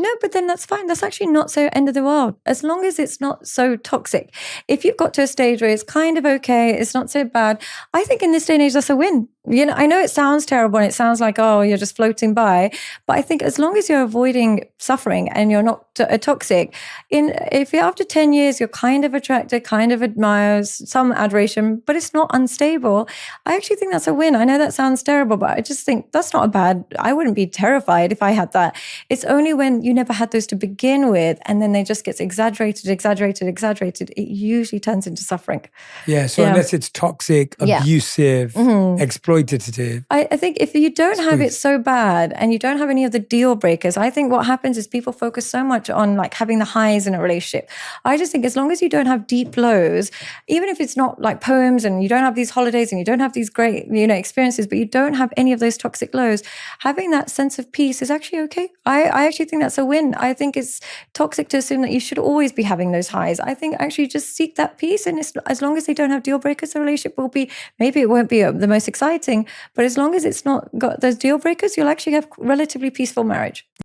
No, but then that's fine. That's actually not so end of the world, as long as it's not so toxic. If you've got to a stage where it's kind of okay, it's not so bad, I think in this day and age, that's a win. I know it sounds terrible and it sounds like, oh, you're just floating by. But I think as long as you're avoiding suffering and you're not toxic, if you're after 10 years, you're kind of attracted, kind of admires, some adoration, but it's not unstable, I actually think that's a win. I know that sounds terrible, but I just think that's not a bad, I wouldn't be terrified if I had that. It's only when you never had those to begin with, and then they just gets exaggerated, it usually turns into suffering. Yeah, so unless it's toxic, abusive, exploitative. I think if you don't have it so bad and you don't have any of the deal breakers, I think what happens is people focus so much on like having the highs in a relationship. I just think as long as you don't have deep lows, even if it's not like poems and you don't have these holidays and you don't have these great, experiences, but you don't have any of those toxic lows, having that sense of peace is actually okay. I actually think that's a win. I think it's toxic to assume that you should always be having those highs. I think actually just seek that peace, and as long as they don't have deal breakers, the relationship will be, maybe it won't be the most exciting, but as long as it's not got those deal breakers, you'll actually have relatively peaceful marriage.